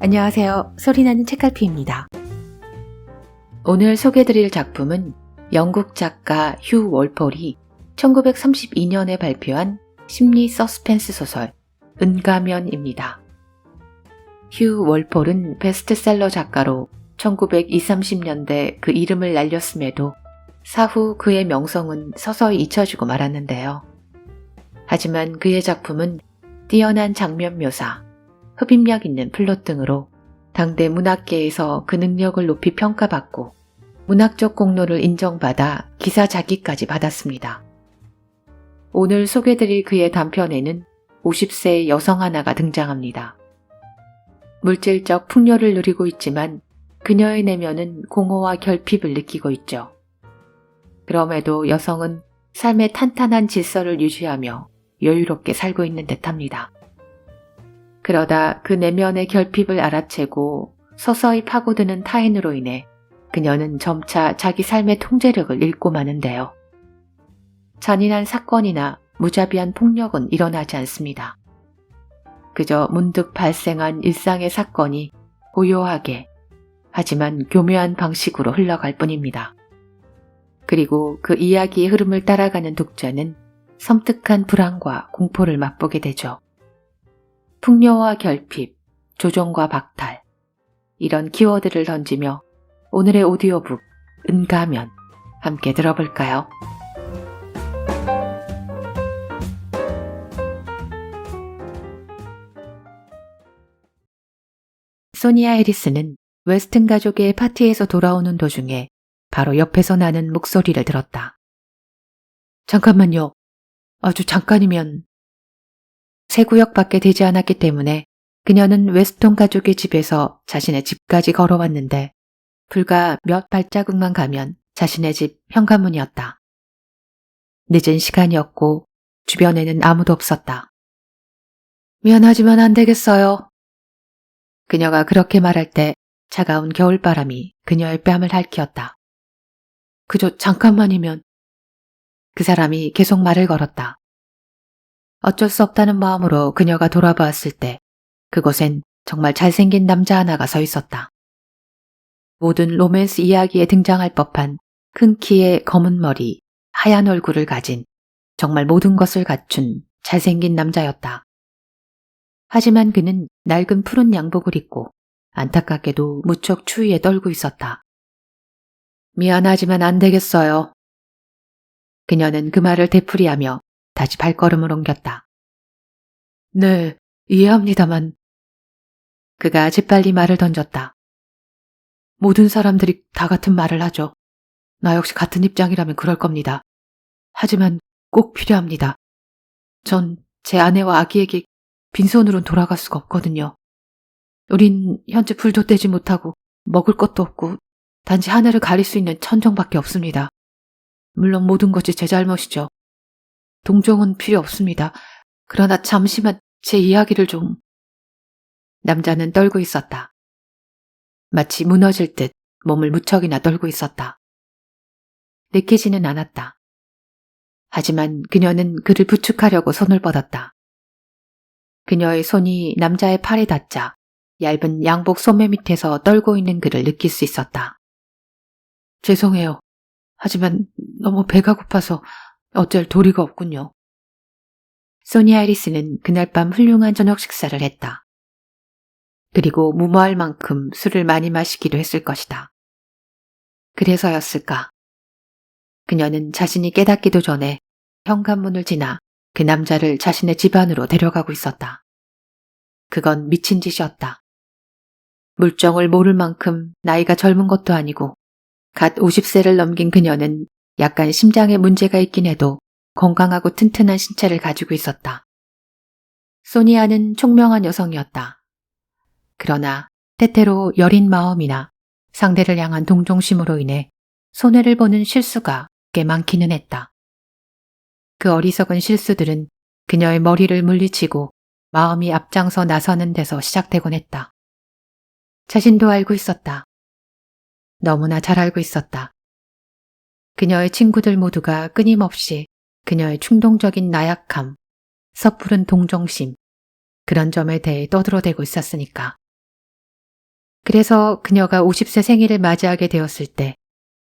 안녕하세요. 소리나는 책갈피입니다. 오늘 소개해드릴 작품은 영국 작가 휴 월폴이 1932년에 발표한 심리 서스펜스 소설 은가면입니다. 휴 월폴은 베스트셀러 작가로 1920~30년대 그 이름을 날렸음에도 사후 그의 명성은 서서히 잊혀지고 말았는데요. 하지만 그의 작품은 뛰어난 장면 묘사, 흡입력 있는 플롯 등으로 당대 문학계에서 그 능력을 높이 평가받고 문학적 공로를 인정받아 기사 자기까지 받았습니다. 오늘 소개드릴 그의 단편에는 50세의 여성 하나가 등장합니다. 물질적 풍요를 누리고 있지만 그녀의 내면은 공허와 결핍을 느끼고 있죠. 그럼에도 여성은 삶의 탄탄한 질서를 유지하며 여유롭게 살고 있는 듯합니다. 그러다 그 내면의 결핍을 알아채고 서서히 파고드는 타인으로 인해 그녀는 점차 자기 삶의 통제력을 잃고 마는데요. 잔인한 사건이나 무자비한 폭력은 일어나지 않습니다. 그저 문득 발생한 일상의 사건이 고요하게 하지만 교묘한 방식으로 흘러갈 뿐입니다. 그리고 그 이야기의 흐름을 따라가는 독자는 섬뜩한 불안과 공포를 맛보게 되죠. 풍요와 결핍, 조종과 박탈, 이런 키워드를 던지며 오늘의 오디오북 은가면 함께 들어볼까요? 소니아 해리스는 웨스튼 가족의 파티에서 돌아오는 도중에 바로 옆에서 나는 목소리를 들었다. 잠깐만요. 아주 잠깐이면... 세 구역밖에 되지 않았기 때문에 그녀는 웨스턴 가족의 집에서 자신의 집까지 걸어왔는데 불과 몇 발자국만 가면 자신의 집 현관문이었다. 늦은 시간이었고 주변에는 아무도 없었다. 미안하지만 안 되겠어요. 그녀가 그렇게 말할 때 차가운 겨울바람이 그녀의 뺨을 핥혔다. 그저 잠깐만이면... 그 사람이 계속 말을 걸었다. 어쩔 수 없다는 마음으로 그녀가 돌아보았을 때 그곳엔 정말 잘생긴 남자 하나가 서 있었다. 모든 로맨스 이야기에 등장할 법한 큰 키에 검은 머리, 하얀 얼굴을 가진 정말 모든 것을 갖춘 잘생긴 남자였다. 하지만 그는 낡은 푸른 양복을 입고 안타깝게도 무척 추위에 떨고 있었다. 미안하지만 안 되겠어요. 그녀는 그 말을 되풀이하며 다시 발걸음을 옮겼다. 네, 이해합니다만... 그가 재빨리 말을 던졌다. 모든 사람들이 다 같은 말을 하죠. 나 역시 같은 입장이라면 그럴 겁니다. 하지만 꼭 필요합니다. 전 제 아내와 아기에게 빈손으론 돌아갈 수가 없거든요. 우린 현재 불도 떼지 못하고 먹을 것도 없고 단지 하늘을 가릴 수 있는 천정밖에 없습니다. 물론 모든 것이 제 잘못이죠. 동정은 필요 없습니다. 그러나 잠시만 제 이야기를 좀... 남자는 떨고 있었다. 마치 무너질 듯 몸을 무척이나 떨고 있었다. 느끼지는 않았다. 하지만 그녀는 그를 부축하려고 손을 뻗었다. 그녀의 손이 남자의 팔에 닿자 얇은 양복 소매 밑에서 떨고 있는 그를 느낄 수 있었다. 죄송해요. 하지만 너무 배가 고파서 어쩔 도리가 없군요. 소니아 해리스는 그날 밤 훌륭한 저녁 식사를 했다. 그리고 무모할 만큼 술을 많이 마시기도 했을 것이다. 그래서였을까? 그녀는 자신이 깨닫기도 전에 현관문을 지나 그 남자를 자신의 집 안으로 데려가고 있었다. 그건 미친 짓이었다. 물정을 모를 만큼 나이가 젊은 것도 아니고 갓 50세를 넘긴 그녀는 약간 심장에 문제가 있긴 해도 건강하고 튼튼한 신체를 가지고 있었다. 소니아는 총명한 여성이었다. 그러나 때때로 여린 마음이나 상대를 향한 동정심으로 인해 손해를 보는 실수가 꽤 많기는 했다. 그 어리석은 실수들은 그녀의 머리를 물리치고 마음이 앞장서 나서는 데서 시작되곤 했다. 자신도 알고 있었다. 너무나 잘 알고 있었다. 그녀의 친구들 모두가 끊임없이 그녀의 충동적인 나약함, 섣부른 동정심, 그런 점에 대해 떠들어대고 있었으니까. 그래서 그녀가 50세 생일을 맞이하게 되었을 때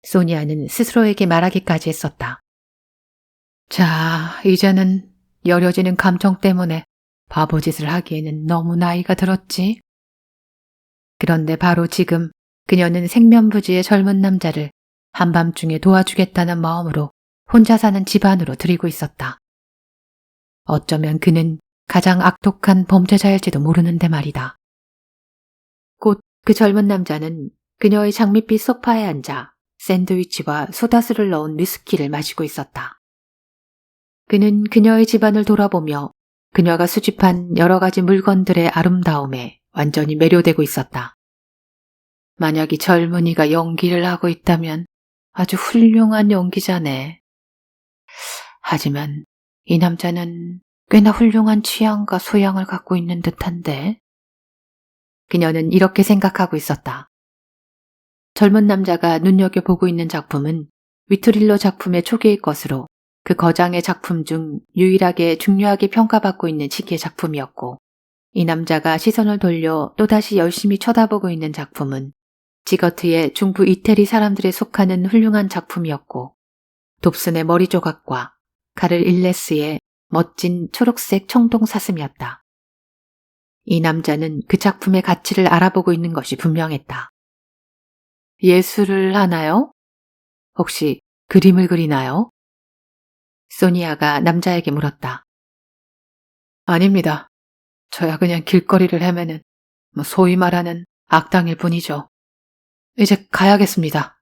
소니아는 스스로에게 말하기까지 했었다. 자, 이제는 여려지는 감정 때문에 바보짓을 하기에는 너무 나이가 들었지. 그런데 바로 지금 그녀는 생면부지의 젊은 남자를 한밤중에 도와주겠다는 마음으로 혼자 사는 집안으로 들이고 있었다. 어쩌면 그는 가장 악독한 범죄자일지도 모르는데 말이다. 곧 그 젊은 남자는 그녀의 장밋빛 소파에 앉아 샌드위치와 소다수를 넣은 위스키를 마시고 있었다. 그는 그녀의 집안을 돌아보며 그녀가 수집한 여러 가지 물건들의 아름다움에 완전히 매료되고 있었다. 만약 이 젊은이가 연기를 하고 있다면 아주 훌륭한 연기자네. 하지만 이 남자는 꽤나 훌륭한 취향과 소양을 갖고 있는 듯한데. 그녀는 이렇게 생각하고 있었다. 젊은 남자가 눈여겨보고 있는 작품은 위트릴로 작품의 초기의 것으로 그 거장의 작품 중 유일하게 중요하게 평가받고 있는 시기의 작품이었고, 이 남자가 시선을 돌려 또다시 열심히 쳐다보고 있는 작품은 지거트의 중부 이태리 사람들에 속하는 훌륭한 작품이었고, 돕슨의 머리 조각과 카를 일레스의 멋진 초록색 청동 사슴이었다. 이 남자는 그 작품의 가치를 알아보고 있는 것이 분명했다. 예술을 하나요? 혹시 그림을 그리나요? 소니아가 남자에게 물었다. 아닙니다. 저야 그냥 길거리를 헤매는 소위 말하는 악당일 뿐이죠. 이제 가야겠습니다.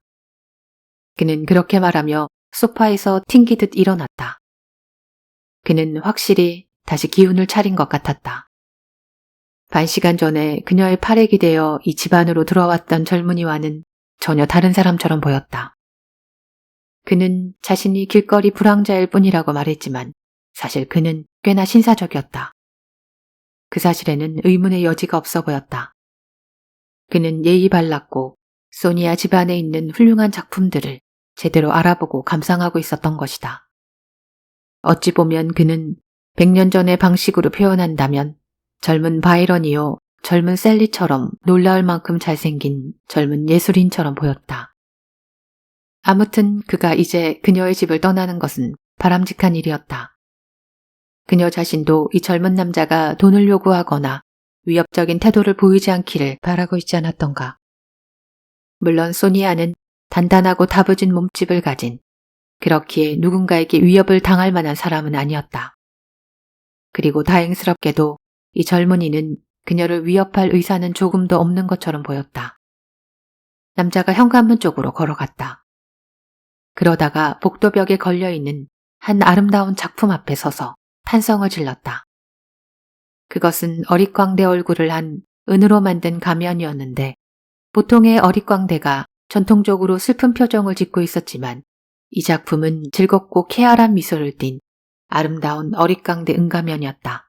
그는 그렇게 말하며 소파에서 튕기듯 일어났다. 그는 확실히 다시 기운을 차린 것 같았다. 반시간 전에 그녀의 팔에 기대어 이 집 안으로 들어왔던 젊은이와는 전혀 다른 사람처럼 보였다. 그는 자신이 길거리 불황자일 뿐이라고 말했지만 사실 그는 꽤나 신사적이었다. 그 사실에는 의문의 여지가 없어 보였다. 그는 예의 발랐고 소니아 집안에 있는 훌륭한 작품들을 제대로 알아보고 감상하고 있었던 것이다. 어찌 보면 그는 100년 전의 방식으로 표현한다면 젊은 바이런이요, 젊은 셀리처럼 놀라울 만큼 잘생긴 젊은 예술인처럼 보였다. 아무튼 그가 이제 그녀의 집을 떠나는 것은 바람직한 일이었다. 그녀 자신도 이 젊은 남자가 돈을 요구하거나 위협적인 태도를 보이지 않기를 바라고 있지 않았던가. 물론 소니아는 단단하고 다부진 몸집을 가진, 그렇기에 누군가에게 위협을 당할 만한 사람은 아니었다. 그리고 다행스럽게도 이 젊은이는 그녀를 위협할 의사는 조금도 없는 것처럼 보였다. 남자가 현관문 쪽으로 걸어갔다. 그러다가 복도벽에 걸려있는 한 아름다운 작품 앞에 서서 탄성을 질렀다. 그것은 어릿광대 얼굴을 한 은으로 만든 가면이었는데, 보통의 어릿광대가 전통적으로 슬픈 표정을 짓고 있었지만 이 작품은 즐겁고 쾌활한 미소를 띤 아름다운 어릿광대 은가면이었다.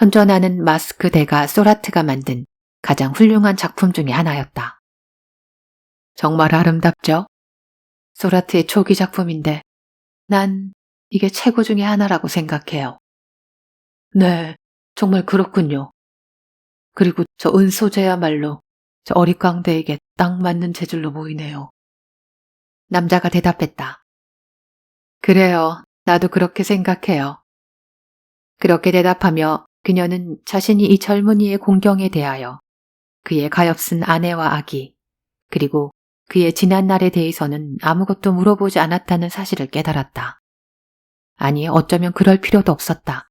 현존하는 마스크 대가 소라트가 만든 가장 훌륭한 작품 중의 하나였다. 정말 아름답죠? 소라트의 초기 작품인데 난 이게 최고 중의 하나라고 생각해요. 네, 정말 그렇군요. 그리고 저 은소재야말로 저 어릿광대에게 딱 맞는 재질로 보이네요. 남자가 대답했다. 그래요, 나도 그렇게 생각해요. 그렇게 대답하며 그녀는 자신이 이 젊은이의 공경에 대하여 그의 가엾은 아내와 아기, 그리고 그의 지난날에 대해서는 아무것도 물어보지 않았다는 사실을 깨달았다. 아니, 어쩌면 그럴 필요도 없었다.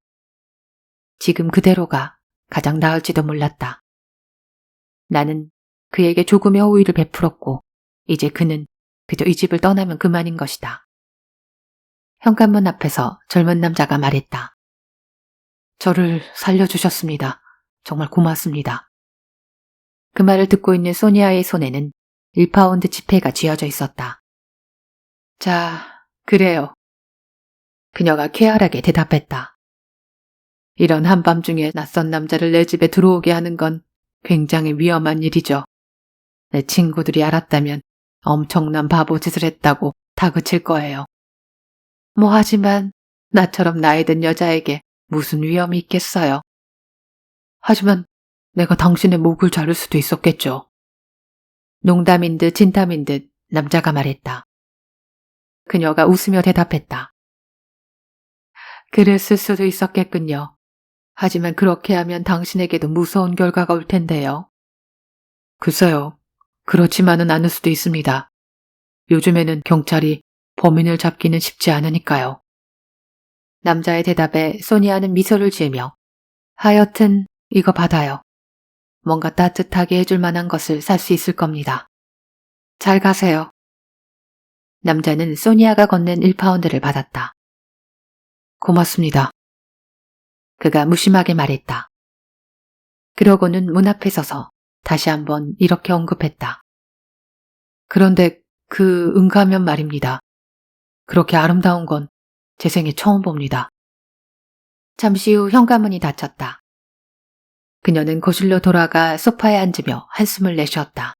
지금 그대로가 가장 나을지도 몰랐다. 나는 그에게 조금의 호의를 베풀었고 이제 그는 그저 이 집을 떠나면 그만인 것이다. 현관문 앞에서 젊은 남자가 말했다. 저를 살려주셨습니다. 정말 고맙습니다. 그 말을 듣고 있는 소니아의 손에는 1파운드 지폐가 쥐어져 있었다. 자, 그래요. 그녀가 쾌활하게 대답했다. 이런 한밤중에 낯선 남자를 내 집에 들어오게 하는 건 굉장히 위험한 일이죠. 내 친구들이 알았다면 엄청난 바보짓을 했다고 다그칠 거예요. 하지만 나처럼 나이 든 여자에게 무슨 위험이 있겠어요. 하지만 내가 당신의 목을 자를 수도 있었겠죠. 농담인 듯 진담인 듯 남자가 말했다. 그녀가 웃으며 대답했다. 그랬을 수도 있었겠군요. 하지만 그렇게 하면 당신에게도 무서운 결과가 올 텐데요. 글쎄요. 그렇지만은 않을 수도 있습니다. 요즘에는 경찰이 범인을 잡기는 쉽지 않으니까요. 남자의 대답에 소니아는 미소를 지으며 하여튼 이거 받아요. 뭔가 따뜻하게 해줄 만한 것을 살 수 있을 겁니다. 잘 가세요. 남자는 소니아가 건넨 1파운드를 받았다. 고맙습니다. 그가 무심하게 말했다. 그러고는 문 앞에 서서 다시 한번 이렇게 언급했다. 그런데 그 은가면 말입니다. 그렇게 아름다운 건 제 생에 처음 봅니다. 잠시 후 현관문이 닫혔다. 그녀는 거실로 돌아가 소파에 앉으며 한숨을 내쉬었다.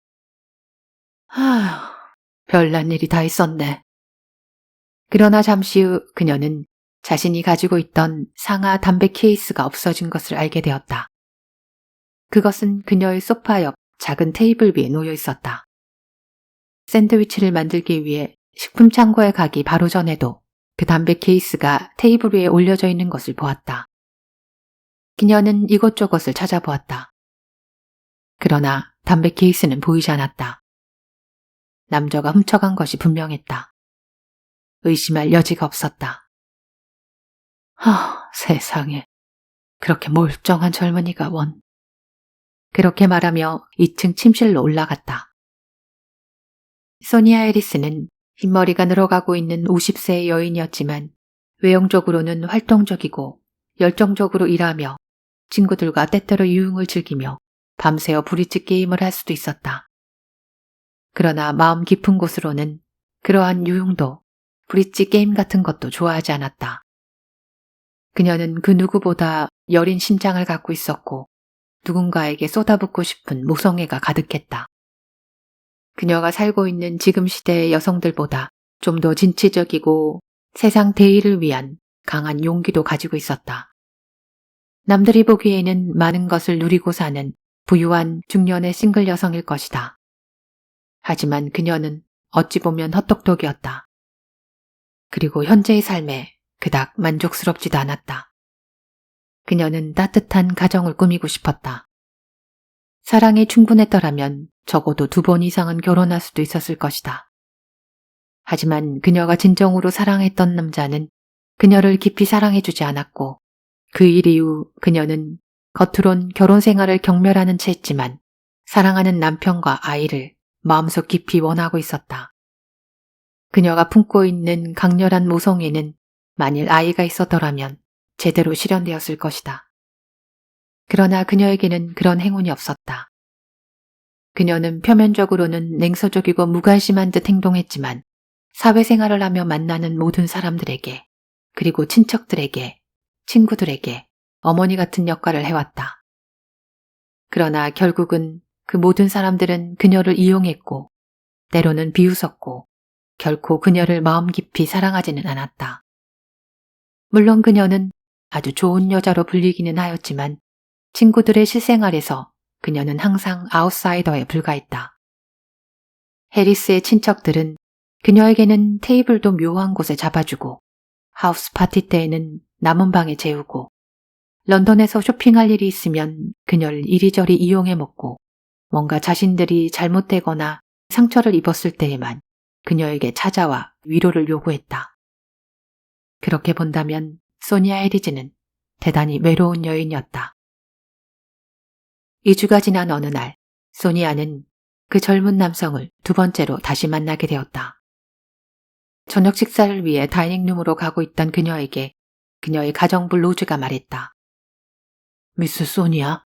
별난 일이 다 있었네. 그러나 잠시 후 그녀는 자신이 가지고 있던 상하 담배 케이스가 없어진 것을 알게 되었다. 그것은 그녀의 소파 옆 작은 테이블 위에 놓여 있었다. 샌드위치를 만들기 위해 식품 창고에 가기 바로 전에도 그 담배 케이스가 테이블 위에 올려져 있는 것을 보았다. 그녀는 이것저것을 찾아보았다. 그러나 담배 케이스는 보이지 않았다. 남자가 훔쳐간 것이 분명했다. 의심할 여지가 없었다. 세상에. 그렇게 멀쩡한 젊은이가 원. 그렇게 말하며 2층 침실로 올라갔다. 소니아 해리스는 흰머리가 늘어가고 있는 50세의 여인이었지만 외형적으로는 활동적이고 열정적으로 일하며 친구들과 때때로 유흥을 즐기며 밤새워 브릿지 게임을 할 수도 있었다. 그러나 마음 깊은 곳으로는 그러한 유흥도 브릿지 게임 같은 것도 좋아하지 않았다. 그녀는 그 누구보다 여린 심장을 갖고 있었고 누군가에게 쏟아붓고 싶은 모성애가 가득했다. 그녀가 살고 있는 지금 시대의 여성들보다 좀 더 진취적이고 세상 대의를 위한 강한 용기도 가지고 있었다. 남들이 보기에는 많은 것을 누리고 사는 부유한 중년의 싱글 여성일 것이다. 하지만 그녀는 어찌 보면 헛똑똑이었다. 그리고 현재의 삶에 그닥 만족스럽지도 않았다. 그녀는 따뜻한 가정을 꾸미고 싶었다. 사랑이 충분했더라면 적어도 2번 이상은 결혼할 수도 있었을 것이다. 하지만 그녀가 진정으로 사랑했던 남자는 그녀를 깊이 사랑해주지 않았고 그 일 이후 그녀는 겉으론 결혼 생활을 경멸하는 채 했지만 사랑하는 남편과 아이를 마음속 깊이 원하고 있었다. 그녀가 품고 있는 강렬한 모성애는 만일 아이가 있었더라면 제대로 실현되었을 것이다. 그러나 그녀에게는 그런 행운이 없었다. 그녀는 표면적으로는 냉소적이고 무관심한 듯 행동했지만 사회생활을 하며 만나는 모든 사람들에게 그리고 친척들에게 친구들에게 어머니 같은 역할을 해왔다. 그러나 결국은 그 모든 사람들은 그녀를 이용했고 때로는 비웃었고 결코 그녀를 마음 깊이 사랑하지는 않았다. 물론 그녀는 아주 좋은 여자로 불리기는 하였지만 친구들의 실생활에서 그녀는 항상 아웃사이더에 불과했다. 해리스의 친척들은 그녀에게는 테이블도 묘한 곳에 잡아주고 하우스 파티 때에는 남은 방에 재우고 런던에서 쇼핑할 일이 있으면 그녀를 이리저리 이용해 먹고 뭔가 자신들이 잘못되거나 상처를 입었을 때에만 그녀에게 찾아와 위로를 요구했다. 그렇게 본다면 소니아 해리즈는 대단히 외로운 여인이었다. 2주가 지난 어느 날 소니아는 그 젊은 남성을 2번째로 다시 만나게 되었다. 저녁 식사를 위해 다이닝룸으로 가고 있던 그녀에게 그녀의 가정부 로즈가 말했다. 미스 소니아,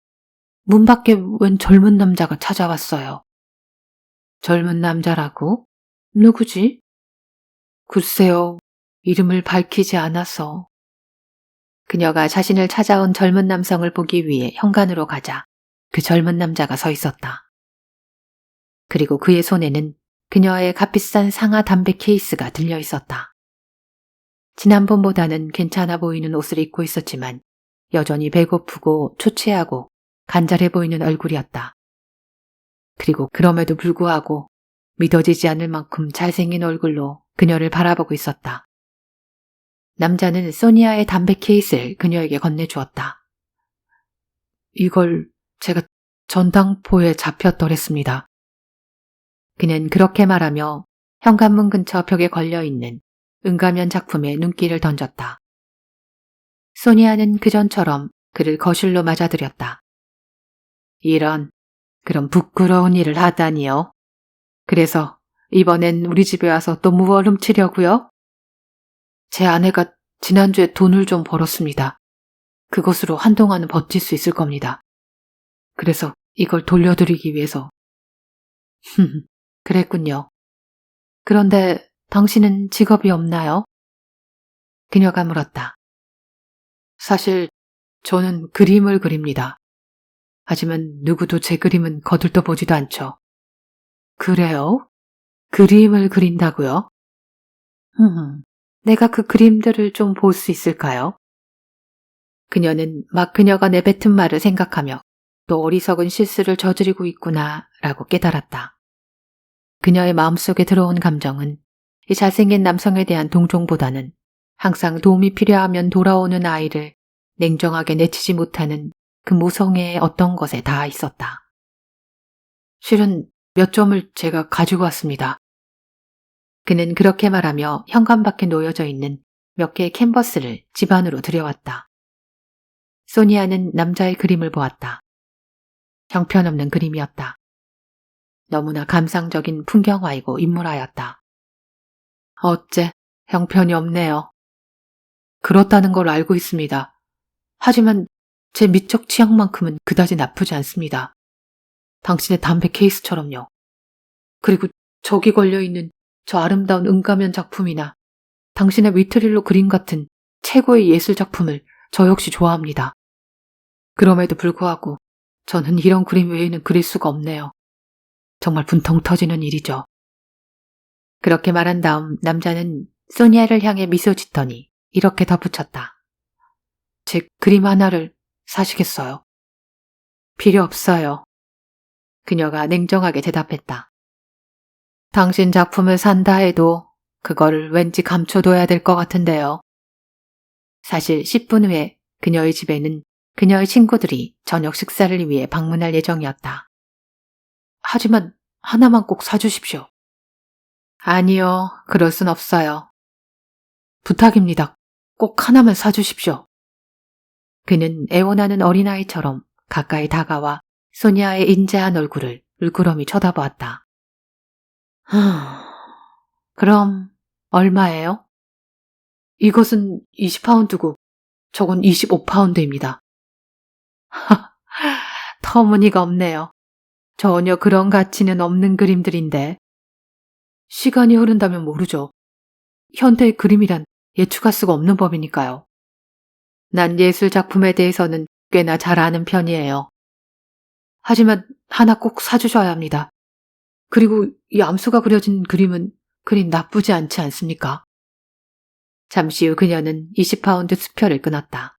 문 밖에 웬 젊은 남자가 찾아왔어요. 젊은 남자라고? 누구지? 글쎄요, 이름을 밝히지 않아서. 그녀가 자신을 찾아온 젊은 남성을 보기 위해 현관으로 가자 그 젊은 남자가 서 있었다. 그리고 그의 손에는 그녀의 값비싼 상하 담배 케이스가 들려 있었다. 지난번보다는 괜찮아 보이는 옷을 입고 있었지만 여전히 배고프고 초췌하고 간절해 보이는 얼굴이었다. 그리고 그럼에도 불구하고 믿어지지 않을 만큼 잘생긴 얼굴로 그녀를 바라보고 있었다. 남자는 소니아의 담배 케이스를 그녀에게 건네주었다. 이걸 제가 전당포에 잡혔더랬습니다. 그는 그렇게 말하며 현관문 근처 벽에 걸려있는 은가면 작품에 눈길을 던졌다. 소니아는 그전처럼 그를 거실로 맞아들였다. 이런, 그런 부끄러운 일을 하다니요. 그래서 이번엔 우리 집에 와서 또 무얼 훔치려고요? 제 아내가 지난주에 돈을 좀 벌었습니다. 그것으로 한동안은 버틸 수 있을 겁니다. 그래서 이걸 돌려드리기 위해서. 그랬군요. 그런데 당신은 직업이 없나요? 그녀가 물었다. 사실 저는 그림을 그립니다. 하지만 누구도 제 그림은 거들떠 보지도 않죠. 그래요? 그림을 그린다고요? 내가 그 그림들을 좀 볼 수 있을까요? 그녀는 막 그녀가 내뱉은 말을 생각하며 또 어리석은 실수를 저지르고 있구나 라고 깨달았다. 그녀의 마음속에 들어온 감정은 이 잘생긴 남성에 대한 동정보다는 항상 도움이 필요하면 돌아오는 아이를 냉정하게 내치지 못하는 그 모성애의 어떤 것에 닿아 있었다. 실은 몇 점을 제가 가지고 왔습니다. 그는 그렇게 말하며 현관 밖에 놓여져 있는 몇 개의 캔버스를 집 안으로 들여왔다. 소니아는 남자의 그림을 보았다. 형편없는 그림이었다. 너무나 감상적인 풍경화이고 인물화였다. 어째 형편이 없네요. 그렇다는 걸 알고 있습니다. 하지만 제 미적 취향만큼은 그다지 나쁘지 않습니다. 당신의 담배 케이스처럼요. 그리고 저기 걸려있는 저 아름다운 은가면 작품이나 당신의 위트릴로 그림 같은 최고의 예술 작품을 저 역시 좋아합니다. 그럼에도 불구하고 저는 이런 그림 외에는 그릴 수가 없네요. 정말 분통 터지는 일이죠. 그렇게 말한 다음 남자는 소니아를 향해 미소 짓더니 이렇게 덧붙였다. 제 그림 하나를 사시겠어요? 필요 없어요. 그녀가 냉정하게 대답했다. 당신 작품을 산다 해도 그거를 왠지 감춰둬야 될 것 같은데요. 사실 10분 후에 그녀의 집에는 그녀의 친구들이 저녁 식사를 위해 방문할 예정이었다. 하지만 하나만 꼭 사주십시오. 아니요, 그럴 순 없어요. 부탁입니다. 꼭 하나만 사주십시오. 그는 애원하는 어린아이처럼 가까이 다가와 소니아의 인자한 얼굴을 물끄러미 쳐다보았다. 그럼 얼마예요? 이것은 20파운드고 저건 25파운드입니다. 터무니가 없네요. 전혀 그런 가치는 없는 그림들인데. 시간이 흐른다면 모르죠. 현대의 그림이란 예측할 수가 없는 법이니까요. 난 예술 작품에 대해서는 꽤나 잘 아는 편이에요. 하지만 하나 꼭 사주셔야 합니다. 그리고 이 암수가 그려진 그림은 그리 나쁘지 않지 않습니까? 잠시 후 그녀는 20파운드 수표를 끊었다.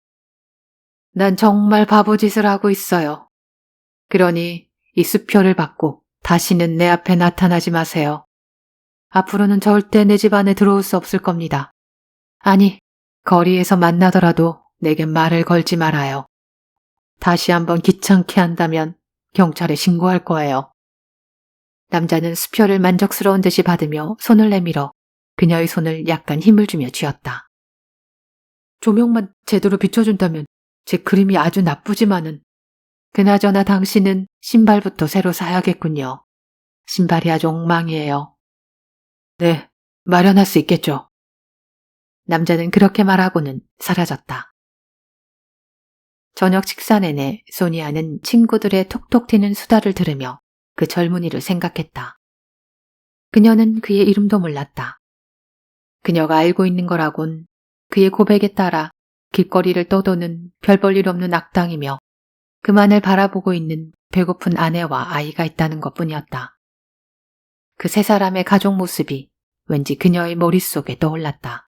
난 정말 바보짓을 하고 있어요. 그러니 이 수표를 받고 다시는 내 앞에 나타나지 마세요. 앞으로는 절대 내 집 안에 들어올 수 없을 겁니다. 아니, 거리에서 만나더라도 내게 말을 걸지 말아요. 다시 한번 귀찮게 한다면 경찰에 신고할 거예요. 남자는 수표를 만족스러운 듯이 받으며 손을 내밀어 그녀의 손을 약간 힘을 주며 쥐었다. 조명만 제대로 비춰준다면 제 그림이 아주 나쁘지만은 그나저나 당신은 신발부터 새로 사야겠군요. 신발이 아주 엉망이에요. 네, 마련할 수 있겠죠. 남자는 그렇게 말하고는 사라졌다. 저녁 식사 내내 소니아는 친구들의 톡톡 튀는 수다를 들으며 그 젊은이를 생각했다. 그녀는 그의 이름도 몰랐다. 그녀가 알고 있는 거라곤 그의 고백에 따라 길거리를 떠도는 별 볼 일 없는 악당이며 그만을 바라보고 있는 배고픈 아내와 아이가 있다는 것뿐이었다. 그 세 사람의 가족 모습이 왠지 그녀의 머릿속에 떠올랐다.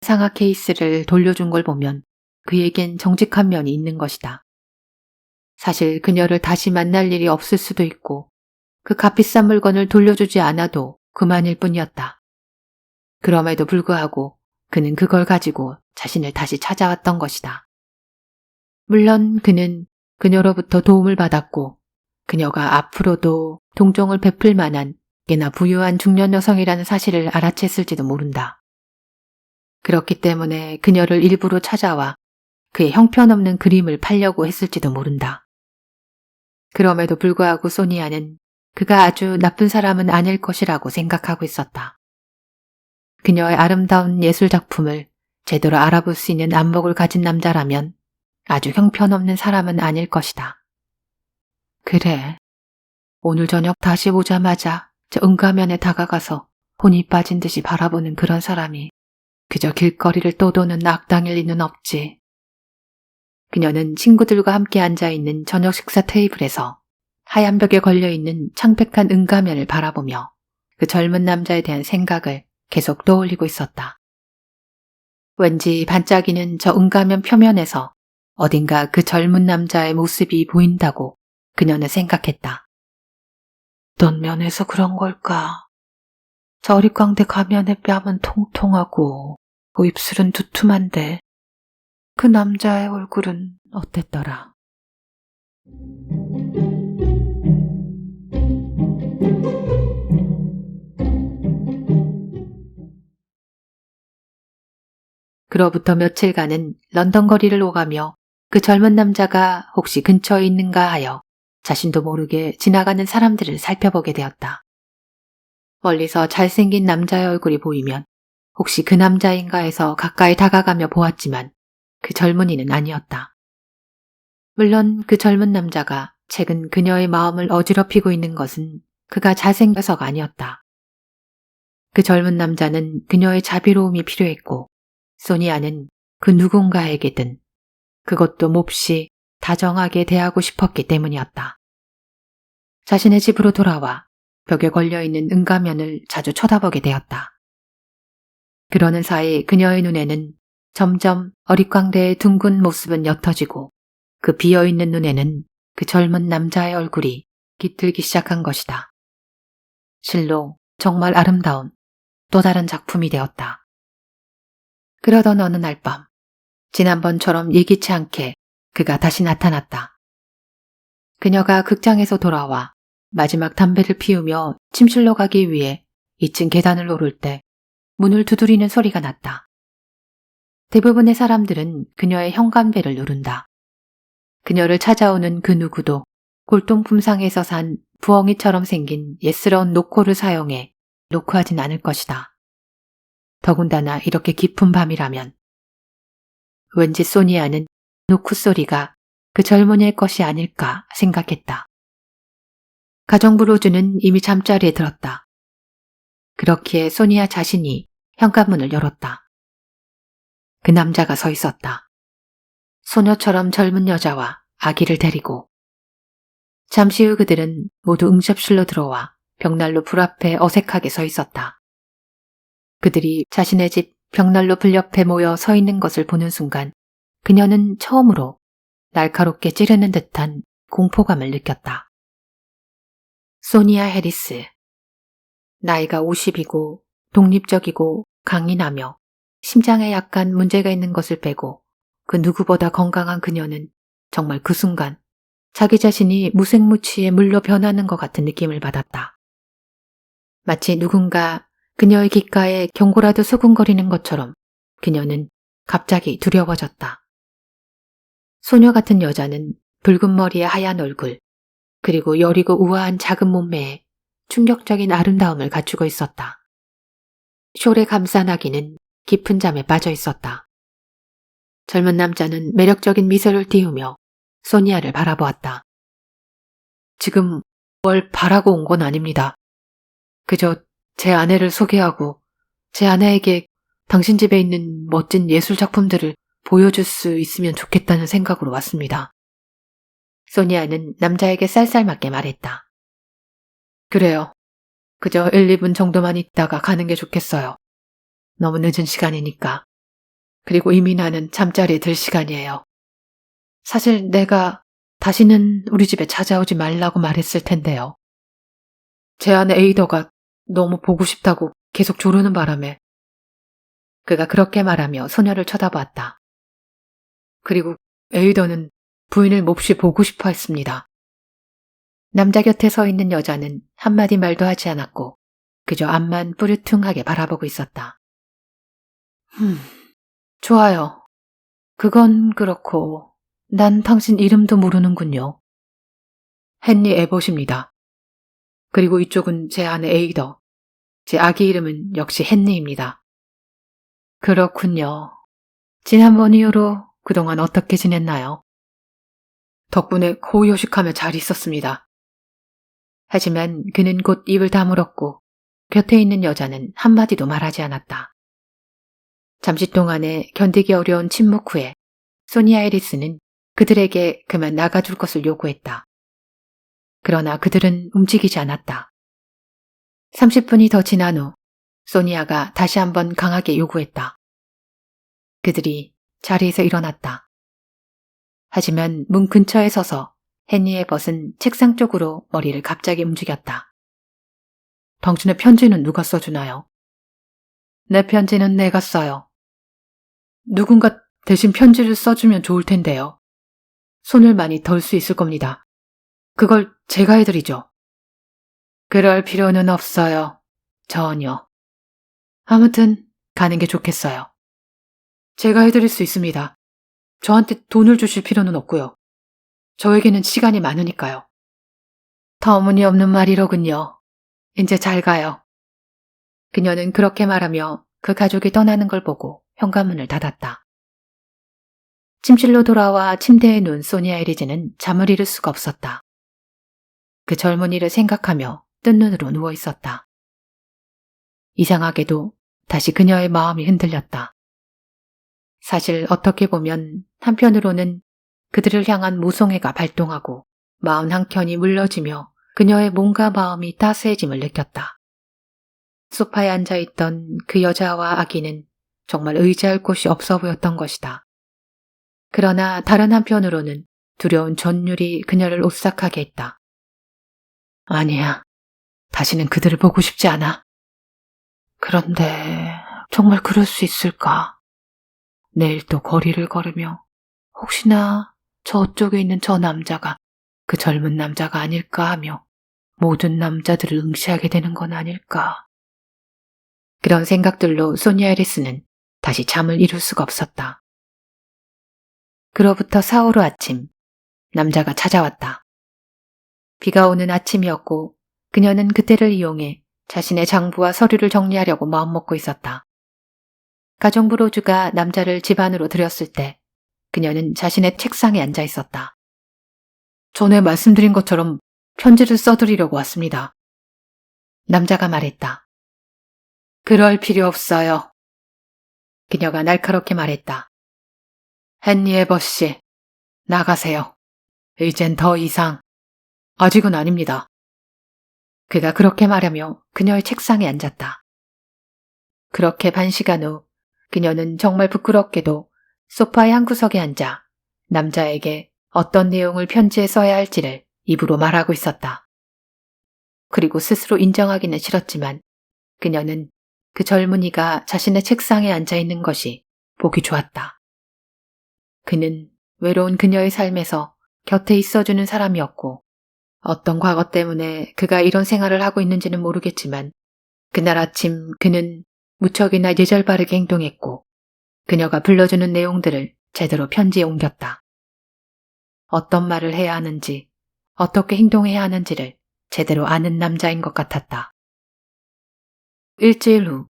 상하 케이스를 돌려준 걸 보면 그에겐 정직한 면이 있는 것이다. 사실 그녀를 다시 만날 일이 없을 수도 있고 그 값비싼 물건을 돌려주지 않아도 그만일 뿐이었다. 그럼에도 불구하고 그는 그걸 가지고 자신을 다시 찾아왔던 것이다. 물론 그는 그녀로부터 도움을 받았고 그녀가 앞으로도 동정을 베풀 만한 꽤나 부유한 중년 여성이라는 사실을 알아챘을지도 모른다. 그렇기 때문에 그녀를 일부러 찾아와 그의 형편없는 그림을 팔려고 했을지도 모른다. 그럼에도 불구하고 소니아는 그가 아주 나쁜 사람은 아닐 것이라고 생각하고 있었다. 그녀의 아름다운 예술 작품을 제대로 알아볼 수 있는 안목을 가진 남자라면 아주 형편없는 사람은 아닐 것이다. 그래, 오늘 저녁 다시 보자마자 저 응가면에 다가가서 혼이 빠진 듯이 바라보는 그런 사람이 그저 길거리를 떠도는 악당일 리는 없지. 그녀는 친구들과 함께 앉아있는 저녁 식사 테이블에서 하얀 벽에 걸려있는 창백한 응가면을 바라보며 그 젊은 남자에 대한 생각을 계속 떠올리고 있었다. 왠지 반짝이는 저 응가면 표면에서 어딘가 그 젊은 남자의 모습이 보인다고 그녀는 생각했다. 어떤 면에서 그런 걸까? 저 어릿광대 가면의 뺨은 통통하고 입술은 두툼한데 그 남자의 얼굴은 어땠더라? 그로부터 며칠간은 런던 거리를 오가며 그 젊은 남자가 혹시 근처에 있는가 하여 자신도 모르게 지나가는 사람들을 살펴보게 되었다. 멀리서 잘생긴 남자의 얼굴이 보이면 혹시 그 남자인가 해서 가까이 다가가며 보았지만 그 젊은이는 아니었다. 물론 그 젊은 남자가 최근 그녀의 마음을 어지럽히고 있는 것은 그가 잘생겨서가 아니었다. 그 젊은 남자는 그녀의 자비로움이 필요했고 소니아는 그 누군가에게든 그것도 몹시 다정하게 대하고 싶었기 때문이었다. 자신의 집으로 돌아와 벽에 걸려있는 응가면을 자주 쳐다보게 되었다. 그러는 사이 그녀의 눈에는 점점 어릿광대의 둥근 모습은 옅어지고 그 비어있는 눈에는 그 젊은 남자의 얼굴이 깃들기 시작한 것이다. 실로 정말 아름다운 또 다른 작품이 되었다. 그러던 어느 날 밤, 지난번처럼 예기치 않게 그가 다시 나타났다. 그녀가 극장에서 돌아와 마지막 담배를 피우며 침실로 가기 위해 2층 계단을 오를 때 문을 두드리는 소리가 났다. 대부분의 사람들은 그녀의 현관배를 누른다. 그녀를 찾아오는 그 누구도 골동품상에서 산 부엉이처럼 생긴 예스러운 노코를 사용해 노크하진 않을 것이다. 더군다나 이렇게 깊은 밤이라면. 왠지 소니아는 노크 소리가 그 젊은이의 것이 아닐까 생각했다. 가정부로주는 이미 잠자리에 들었다. 그렇기에 소니아 자신이 현관문을 열었다. 그 남자가 서 있었다. 소녀처럼 젊은 여자와 아기를 데리고. 잠시 후 그들은 모두 응접실로 들어와 벽난로 불 앞에 어색하게 서 있었다. 그들이 자신의 집 벽난로 불 옆에 모여 서 있는 것을 보는 순간 그녀는 처음으로 날카롭게 찌르는 듯한 공포감을 느꼈다. 소니아 해리스. 나이가 50이고 독립적이고 강인하며 심장에 약간 문제가 있는 것을 빼고 그 누구보다 건강한 그녀는 정말 그 순간 자기 자신이 무색무취에 물로 변하는 것 같은 느낌을 받았다. 마치 누군가 그녀의 귓가에 경고라도 수군거리는 것처럼 그녀는 갑자기 두려워졌다. 소녀 같은 여자는 붉은 머리에 하얀 얼굴, 그리고 여리고 우아한 작은 몸매에 충격적인 아름다움을 갖추고 있었다. 숄에 감싼 아기는 깊은 잠에 빠져 있었다. 젊은 남자는 매력적인 미소를 띄우며 소니아를 바라보았다. 지금 뭘 바라고 온 건 아닙니다. 그저 제 아내를 소개하고 제 아내에게 당신 집에 있는 멋진 예술 작품들을 보여줄 수 있으면 좋겠다는 생각으로 왔습니다. 소니아는 남자에게 쌀쌀맞게 말했다. 그래요. 그저 1, 2분 정도만 있다가 가는 게 좋겠어요. 너무 늦은 시간이니까. 그리고 이미 나는 잠자리에 들 시간이에요. 사실 내가 다시는 우리 집에 찾아오지 말라고 말했을 텐데요. 제 아내 에이더가 너무 보고 싶다고 계속 조르는 바람에. 그가 그렇게 말하며 소녀를 쳐다보았다. 그리고 에이더는 부인을 몹시 보고 싶어 했습니다. 남자 곁에 서 있는 여자는 한마디 말도 하지 않았고 그저 앞만 뿌리퉁하게 바라보고 있었다. 좋아요. 그건 그렇고 난 당신 이름도 모르는군요. 헨리 에봇입니다. 그리고 이쪽은 제 아내 에이더. 제 아기 이름은 역시 헨리입니다. 그렇군요. 지난번 이후로 그동안 어떻게 지냈나요? 덕분에 호요식하며 잘 있었습니다. 하지만 그는 곧 입을 다물었고 곁에 있는 여자는 한마디도 말하지 않았다. 잠시 동안의 견디기 어려운 침묵 후에 소니아 해리스는 그들에게 그만 나가줄 것을 요구했다. 그러나 그들은 움직이지 않았다. 30분이 더 지난 후 소니아가 다시 한번 강하게 요구했다. 그들이 자리에서 일어났다. 하지만 문 근처에 서서 헨리 에봇은 책상 쪽으로 머리를 갑자기 움직였다. 당신의 편지는 누가 써주나요? 내 편지는 내가 써요. 누군가 대신 편지를 써주면 좋을 텐데요. 손을 많이 덜 수 있을 겁니다. 그걸 제가 해드리죠. 그럴 필요는 없어요. 전혀. 아무튼 가는 게 좋겠어요. 제가 해드릴 수 있습니다. 저한테 돈을 주실 필요는 없고요. 저에게는 시간이 많으니까요. 터무니없는 말이로군요. 이제 잘 가요. 그녀는 그렇게 말하며 그 가족이 떠나는 걸 보고 현관문을 닫았다. 침실로 돌아와 침대에 누운 소니아 에리즈는 잠을 이룰 수가 없었다. 그 젊은이를 생각하며 뜬 눈으로 누워 있었다. 이상하게도 다시 그녀의 마음이 흔들렸다. 사실 어떻게 보면 한편으로는 그들을 향한 모성애가 발동하고 마음 한켠이 물러지며 그녀의 몸과 마음이 따스해짐을 느꼈다. 소파에 앉아있던 그 여자와 아기는 정말 의지할 곳이 없어 보였던 것이다. 그러나 다른 한편으로는 두려운 전율이 그녀를 오싹하게 했다. 아니야, 다시는 그들을 보고 싶지 않아. 그런데 정말 그럴 수 있을까? 내일 또 거리를 걸으며 혹시나 저쪽에 있는 저 남자가 그 젊은 남자가 아닐까 하며 모든 남자들을 응시하게 되는 건 아닐까. 그런 생각들로 소니아 해리스는 다시 잠을 이룰 수가 없었다. 그로부터 사흘 후 아침, 남자가 찾아왔다. 비가 오는 아침이었고 그녀는 그때를 이용해 자신의 장부와 서류를 정리하려고 마음먹고 있었다. 가정부로주가 남자를 집 안으로 들였을 때 그녀는 자신의 책상에 앉아 있었다. 전에 말씀드린 것처럼 편지를 써드리려고 왔습니다. 남자가 말했다. 그럴 필요 없어요. 그녀가 날카롭게 말했다. 헨리 에봇 씨, 나가세요. 이젠 더 이상. 아직은 아닙니다. 그가 그렇게 말하며 그녀의 책상에 앉았다. 그렇게 반시간 후 그녀는 정말 부끄럽게도 소파의 한 구석에 앉아 남자에게 어떤 내용을 편지에 써야 할지를 입으로 말하고 있었다. 그리고 스스로 인정하기는 싫었지만 그녀는 그 젊은이가 자신의 책상에 앉아있는 것이 보기 좋았다. 그는 외로운 그녀의 삶에서 곁에 있어주는 사람이었고 어떤 과거 때문에 그가 이런 생활을 하고 있는지는 모르겠지만 그날 아침 그는 무척이나 예절바르게 행동했고 그녀가 불러주는 내용들을 제대로 편지에 옮겼다. 어떤 말을 해야 하는지, 어떻게 행동해야 하는지를 제대로 아는 남자인 것 같았다. 일주일 후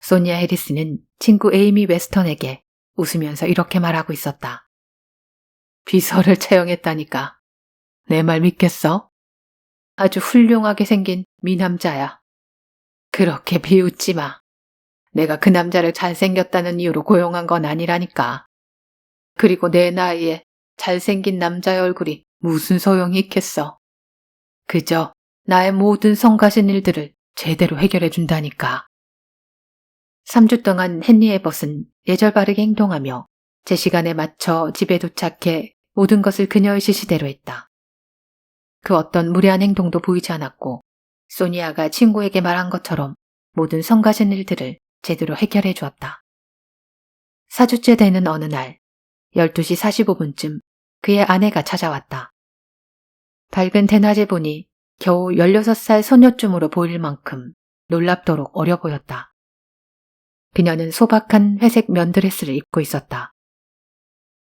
소니아 해리스는 친구 에이미 웨스턴에게 웃으면서 이렇게 말하고 있었다. 비서를 채용했다니까. 내 말 믿겠어? 아주 훌륭하게 생긴 미남자야. 그렇게 비웃지 마. 내가 그 남자를 잘생겼다는 이유로 고용한 건 아니라니까. 그리고 내 나이에 잘생긴 남자의 얼굴이 무슨 소용이 있겠어. 그저 나의 모든 성가신 일들을 제대로 해결해 준다니까. 3주 동안 헨리 에봇은 예절 바르게 행동하며 제 시간에 맞춰 집에 도착해 모든 것을 그녀의 지시대로 했다. 그 어떤 무례한 행동도 보이지 않았고 소니아가 친구에게 말한 것처럼 모든 성가신 일들을 제대로 해결해 주었다. 4주째 되는 어느 날 12시 45분쯤 그의 아내가 찾아왔다. 밝은 대낮에 보니 겨우 16살 소녀쯤으로 보일 만큼 놀랍도록 어려 보였다. 그녀는 소박한 회색 면드레스를 입고 있었다.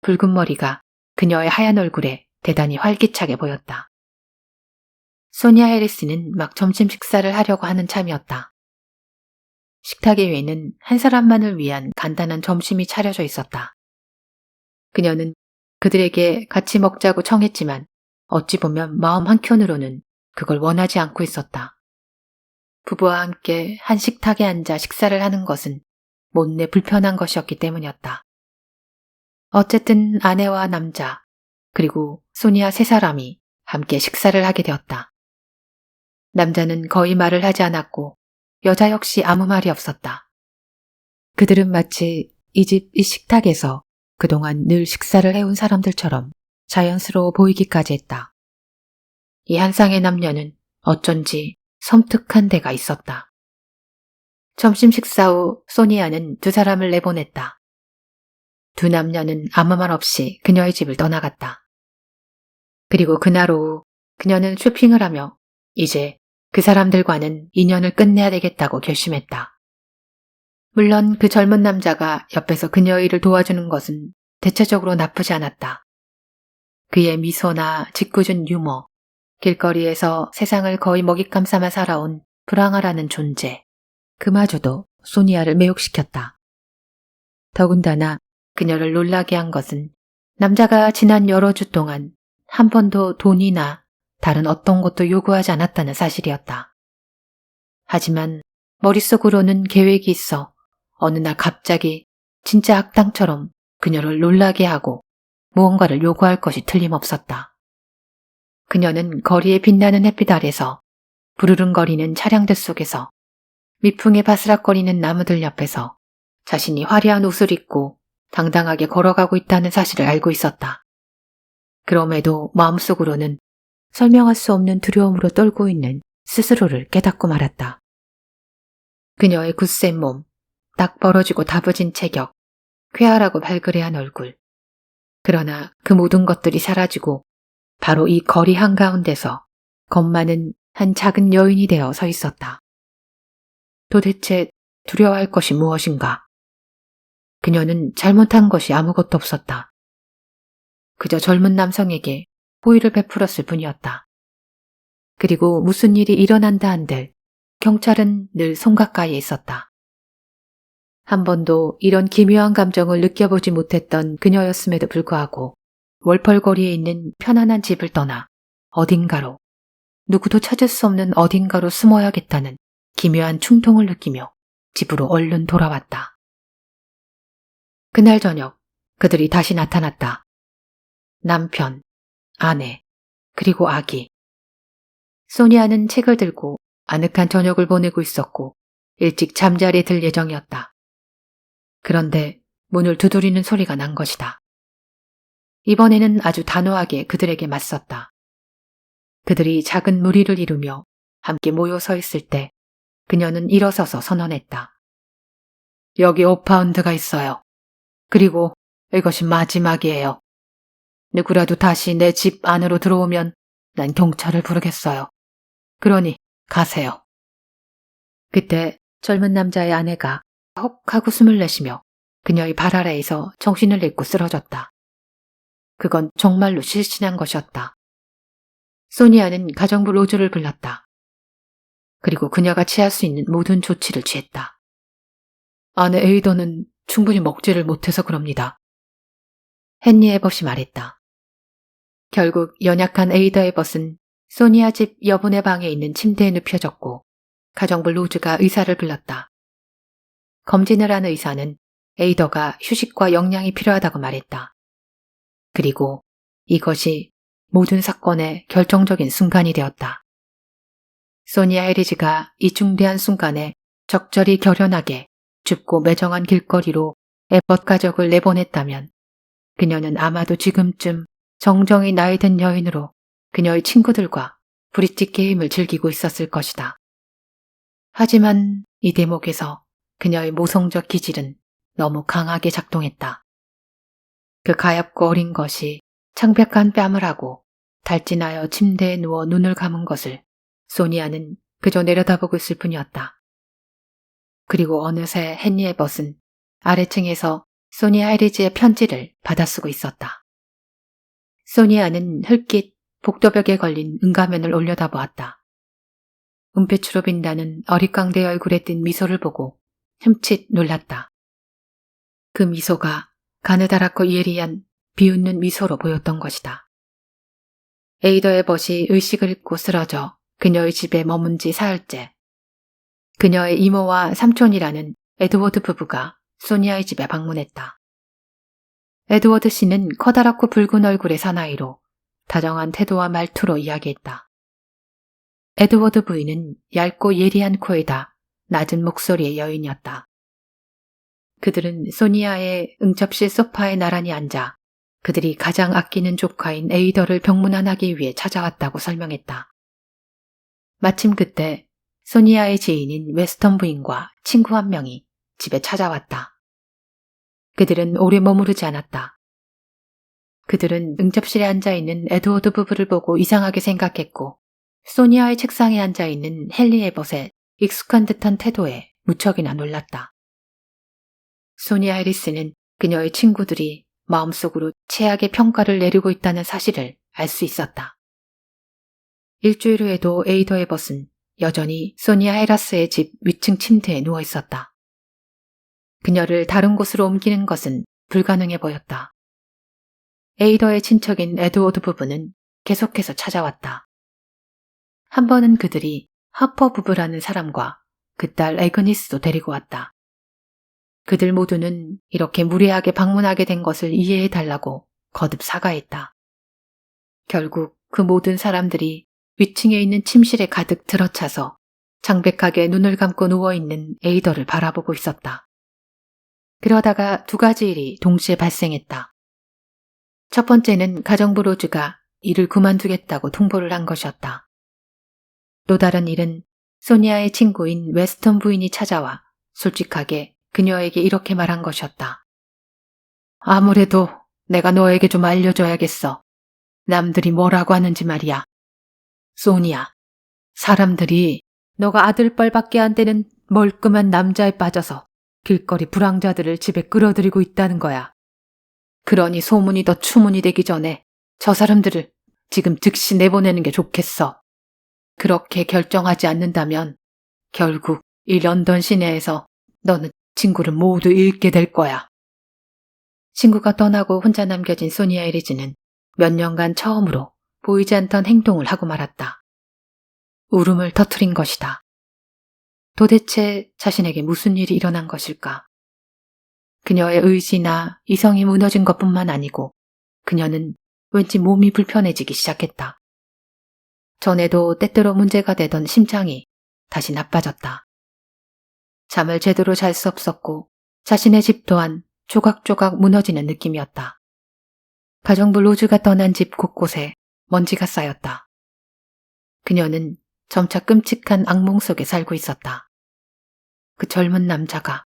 붉은 머리가 그녀의 하얀 얼굴에 대단히 활기차게 보였다. 소니아 해리스는 막 점심 식사를 하려고 하는 참이었다. 식탁의 위에는 한 사람만을 위한 간단한 점심이 차려져 있었다. 그녀는 그들에게 같이 먹자고 청했지만 어찌 보면 마음 한켠으로는 그걸 원하지 않고 있었다. 부부와 함께 한 식탁에 앉아 식사를 하는 것은 못내 불편한 것이었기 때문이었다. 어쨌든 아내와 남자 그리고 소니아 세 사람이 함께 식사를 하게 되었다. 남자는 거의 말을 하지 않았고 여자 역시 아무 말이 없었다. 그들은 마치 이 집 이 식탁에서 그동안 늘 식사를 해온 사람들처럼 자연스러워 보이기까지 했다. 이 한 쌍의 남녀는 어쩐지 섬뜩한 데가 있었다. 점심 식사 후 소니아는 두 사람을 내보냈다. 두 남녀는 아무 말 없이 그녀의 집을 떠나갔다. 그리고 그날 오후 그녀는 쇼핑을 하며 이제 그 사람들과는 인연을 끝내야 되겠다고 결심했다. 물론 그 젊은 남자가 옆에서 그녀의 일을 도와주는 것은 대체적으로 나쁘지 않았다. 그의 미소나 짓궂은 유머, 길거리에서 세상을 거의 먹잇감 삼아 살아온 브랑아라는 존재, 그마저도 소니아를 매혹시켰다. 더군다나 그녀를 놀라게 한 것은 남자가 지난 여러 주 동안 한 번도 돈이나 다른 어떤 것도 요구하지 않았다는 사실이었다. 하지만 머릿속으로는 계획이 있어 어느 날 갑자기 진짜 악당처럼 그녀를 놀라게 하고 무언가를 요구할 것이 틀림없었다. 그녀는 거리의 빛나는 햇빛 아래서 부르릉거리는 차량들 속에서 미풍에 바스락거리는 나무들 옆에서 자신이 화려한 옷을 입고 당당하게 걸어가고 있다는 사실을 알고 있었다. 그럼에도 마음속으로는 설명할 수 없는 두려움으로 떨고 있는 스스로를 깨닫고 말았다. 그녀의 굳센 몸, 딱 벌어지고 다부진 체격, 쾌활하고 발그레한 얼굴. 그러나 그 모든 것들이 사라지고 바로 이 거리 한가운데서 겁 많은 한 작은 여인이 되어 서 있었다. 도대체 두려워할 것이 무엇인가? 그녀는 잘못한 것이 아무것도 없었다. 그저 젊은 남성에게 호의를 베풀었을 뿐이었다. 그리고 무슨 일이 일어난다 한들 경찰은 늘 손 가까이에 있었다. 한 번도 이런 기묘한 감정을 느껴보지 못했던 그녀였음에도 불구하고 월펄거리에 있는 편안한 집을 떠나 어딘가로, 누구도 찾을 수 없는 어딘가로 숨어야겠다는 기묘한 충동을 느끼며 집으로 얼른 돌아왔다. 그날 저녁 그들이 다시 나타났다. 남편, 아내, 그리고 아기. 소니아는 책을 들고 아늑한 저녁을 보내고 있었고 일찍 잠자리에 들 예정이었다. 그런데 문을 두드리는 소리가 난 것이다. 이번에는 아주 단호하게 그들에게 맞섰다. 그들이 작은 무리를 이루며 함께 모여 서 있을 때 그녀는 일어서서 선언했다. 여기 5파운드가 있어요. 그리고 이것이 마지막이에요. 누구라도 다시 내 집 안으로 들어오면 난 경찰을 부르겠어요. 그러니 가세요. 그때 젊은 남자의 아내가 헉 하고 숨을 내쉬며 그녀의 발 아래에서 정신을 잃고 쓰러졌다. 그건 정말로 실신한 것이었다. 소니아는 가정부 로즈를 불렀다. 그리고 그녀가 취할 수 있는 모든 조치를 취했다. 아내 에이더는 충분히 먹지를 못해서 그럽니다. 헨리 에벗이 말했다. 결국 연약한 에이더 에벗은 소니아 집 여분의 방에 있는 침대에 눕혀졌고 가정부 로즈가 의사를 불렀다. 검진을 한 의사는 에이더가 휴식과 영양이 필요하다고 말했다. 그리고 이것이 모든 사건의 결정적인 순간이 되었다. 소니아 해리지가 이 중대한 순간에 적절히 결연하게 좁고 매정한 길거리로 에벗 가족을 내보냈다면 그녀는 아마도 지금쯤 정정이 나이 든 여인으로 그녀의 친구들과 브릿지 게임을 즐기고 있었을 것이다. 하지만 이 대목에서 그녀의 모성적 기질은 너무 강하게 작동했다. 그 가엾고 어린 것이 창백한 뺨을 하고 달진하여 침대에 누워 눈을 감은 것을 소니아는 그저 내려다보고 있을 뿐이었다. 그리고 어느새 헨리 에벗은 아래층에서 소니아 해리즈의 편지를 받아쓰고 있었다. 소니아는 흘낏 복도벽에 걸린 은가면을 올려다보았다. 은빛으로 빛나는 어릿광대 얼굴에 띈 미소를 보고 흠칫 놀랐다. 그 미소가 가느다랗고 예리한 비웃는 미소로 보였던 것이다. 에이더 에벗이 의식을 잃고 쓰러져 그녀의 집에 머문 지 사흘째. 그녀의 이모와 삼촌이라는 에드워드 부부가 소니아의 집에 방문했다. 에드워드 씨는 커다랗고 붉은 얼굴의 사나이로 다정한 태도와 말투로 이야기했다. 에드워드 부인은 얇고 예리한 코에다 낮은 목소리의 여인이었다. 그들은 소니아의 응접실 소파에 나란히 앉아 그들이 가장 아끼는 조카인 에이더를 병문안하기 위해 찾아왔다고 설명했다. 마침 그때 소니아의 지인인 웨스턴 부인과 친구 한 명이 집에 찾아왔다. 그들은 오래 머무르지 않았다. 그들은 응접실에 앉아있는 에드워드 부부를 보고 이상하게 생각했고 소니아의 책상에 앉아있는 헨리 에벗의 익숙한 듯한 태도에 무척이나 놀랐다. 소니아 해리스는 그녀의 친구들이 마음속으로 최악의 평가를 내리고 있다는 사실을 알 수 있었다. 일주일 후에도 에이더 에벗은 여전히 소니아 헤라스의 집 위층 침대에 누워 있었다. 그녀를 다른 곳으로 옮기는 것은 불가능해 보였다. 에이더의 친척인 에드워드 부부는 계속해서 찾아왔다. 한 번은 그들이 하퍼 부부라는 사람과 그 딸 애그니스도 데리고 왔다. 그들 모두는 이렇게 무례하게 방문하게 된 것을 이해해달라고 거듭 사과했다. 결국 그 모든 사람들이 위층에 있는 침실에 가득 들어차서 창백하게 눈을 감고 누워있는 에이더를 바라보고 있었다. 그러다가 두 가지 일이 동시에 발생했다. 첫 번째는 가정부 로즈가 일을 그만두겠다고 통보를 한 것이었다. 또 다른 일은 소니아의 친구인 웨스턴 부인이 찾아와 솔직하게 그녀에게 이렇게 말한 것이었다. 아무래도 내가 너에게 좀 알려줘야겠어. 남들이 뭐라고 하는지 말이야. 소니아, 사람들이 너가 아들뻘밖에 안 되는 멀끔한 남자에 빠져서 길거리 불황자들을 집에 끌어들이고 있다는 거야. 그러니 소문이 더 추문이 되기 전에 저 사람들을 지금 즉시 내보내는 게 좋겠어. 그렇게 결정하지 않는다면 결국 이 런던 시내에서 너는 친구를 모두 잃게 될 거야. 친구가 떠나고 혼자 남겨진 소니아 해리즈는 몇 년간 처음으로 보이지 않던 행동을 하고 말았다. 울음을 터뜨린 것이다. 도대체 자신에게 무슨 일이 일어난 것일까? 그녀의 의지나 이성이 무너진 것뿐만 아니고 그녀는 왠지 몸이 불편해지기 시작했다. 전에도 때때로 문제가 되던 심장이 다시 나빠졌다. 잠을 제대로 잘 수 없었고 자신의 집 또한 조각조각 무너지는 느낌이었다. 가정부 로즈가 떠난 집 곳곳에 먼지가 쌓였다. 그녀는 점차 끔찍한 악몽 속에 살고 있었다. 그 젊은 남자가,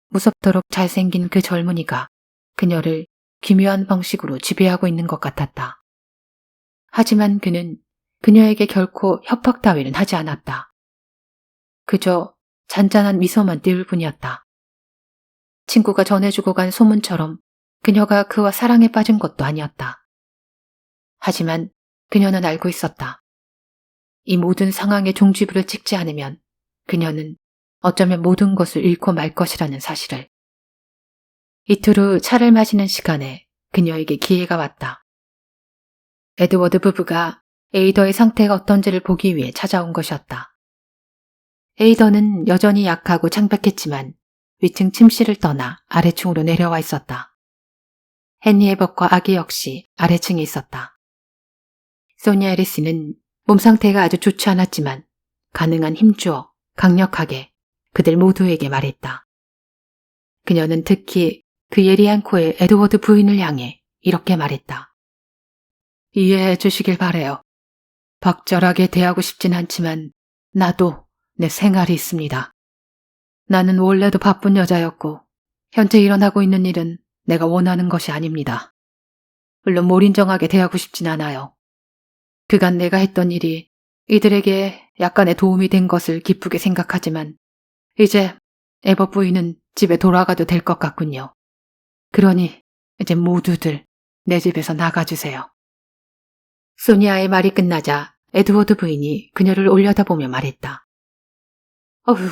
무섭도록 잘생긴 그 젊은이가 그녀를 기묘한 방식으로 지배하고 있는 것 같았다. 하지만 그는 그녀에게 결코 협박 따위는 하지 않았다. 그저 잔잔한 미소만 띄울 뿐이었다. 친구가 전해주고 간 소문처럼 그녀가 그와 사랑에 빠진 것도 아니었다. 하지만 그녀는 알고 있었다. 이 모든 상황에 종지부를 찍지 않으면 그녀는 어쩌면 모든 것을 잃고 말 것이라는 사실을. 이틀 후 차를 마시는 시간에 그녀에게 기회가 왔다. 에드워드 부부가 에이더의 상태가 어떤지를 보기 위해 찾아온 것이었다. 에이더는 여전히 약하고 창백했지만 위층 침실을 떠나 아래층으로 내려와 있었다. 헨리 에벗과 아기 역시 아래층에 있었다. 소니아 해리스는 몸 상태가 아주 좋지 않았지만 가능한 힘주어 강력하게 그들 모두에게 말했다. 그녀는 특히 그 예리한 코의 에드워드 부인을 향해 이렇게 말했다. 이해해 주시길 바래요. 박절하게 대하고 싶진 않지만 나도 내 생활이 있습니다. 나는 원래도 바쁜 여자였고 현재 일어나고 있는 일은 내가 원하는 것이 아닙니다. 물론 몰인정하게 대하고 싶진 않아요. 그간 내가 했던 일이 이들에게 약간의 도움이 된 것을 기쁘게 생각하지만 이제 에버 부인은 집에 돌아가도 될 것 같군요. 그러니 이제 모두들 내 집에서 나가주세요. 소니아의 말이 끝나자 에드워드 부인이 그녀를 올려다보며 말했다.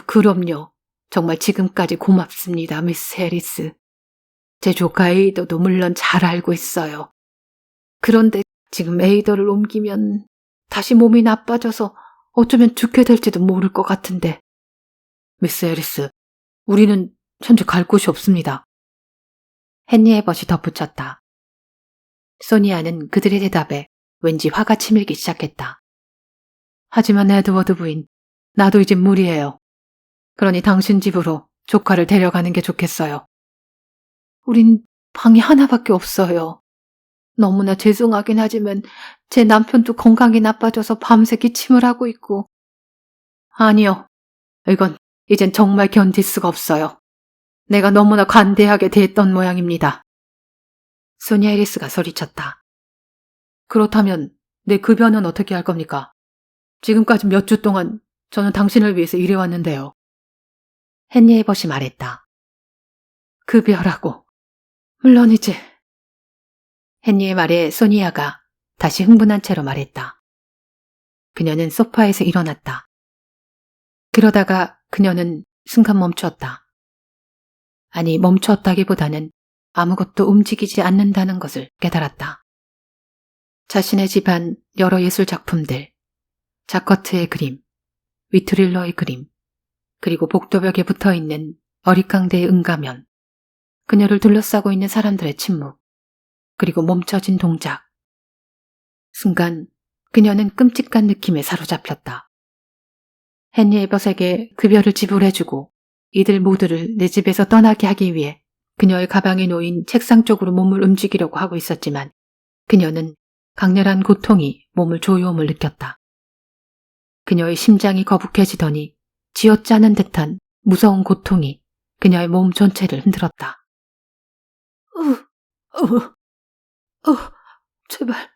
그럼요. 정말 지금까지 고맙습니다, 미스 해리스. 제 조카 에이더도 물론 잘 알고 있어요. 그런데 지금 에이더를 옮기면 다시 몸이 나빠져서 어쩌면 죽게 될지도 모를 것 같은데. 미스 해리스, 우리는 현재 갈 곳이 없습니다. 헨리 에벗이 덧붙였다. 소니아는 그들의 대답에 왠지 화가 치밀기 시작했다. 하지만 에드워드 부인, 나도 이제 무리예요. 그러니 당신 집으로 조카를 데려가는 게 좋겠어요. 우린 방이 하나밖에 없어요. 너무나 죄송하긴 하지만 제 남편도 건강이 나빠져서 밤새 기침을 하고 있고. 아니요. 이건 이젠 정말 견딜 수가 없어요. 내가 너무나 관대하게 대했던 모양입니다. 소니 해리스가 소리쳤다. 그렇다면 내 급여는 어떻게 할 겁니까? 지금까지 몇 주 동안 저는 당신을 위해서 일해왔는데요. 헨리 에벗이 말했다. 급여라고. 물론이지. 헨리의 말에 소니아가 다시 흥분한 채로 말했다. 그녀는 소파에서 일어났다. 그러다가 그녀는 순간 멈추었다. 아니, 멈추었다기보다는 아무것도 움직이지 않는다는 것을 깨달았다. 자신의 집안 여러 예술 작품들, 자커트의 그림, 위트릴러의 그림, 그리고 복도벽에 붙어있는 어릿강대의 은가면, 그녀를 둘러싸고 있는 사람들의 침묵, 그리고 멈춰진 동작. 순간 그녀는 끔찍한 느낌에 사로잡혔다. 헨리 에벗에게 급여를 지불해주고 이들 모두를 내 집에서 떠나게 하기 위해 그녀의 가방에 놓인 책상 쪽으로 몸을 움직이려고 하고 있었지만 그녀는 강렬한 고통이 몸을 조여옴을 느꼈다. 그녀의 심장이 거북해지더니 쥐어짜는 듯한 무서운 고통이 그녀의 몸 전체를 흔들었다. 제발,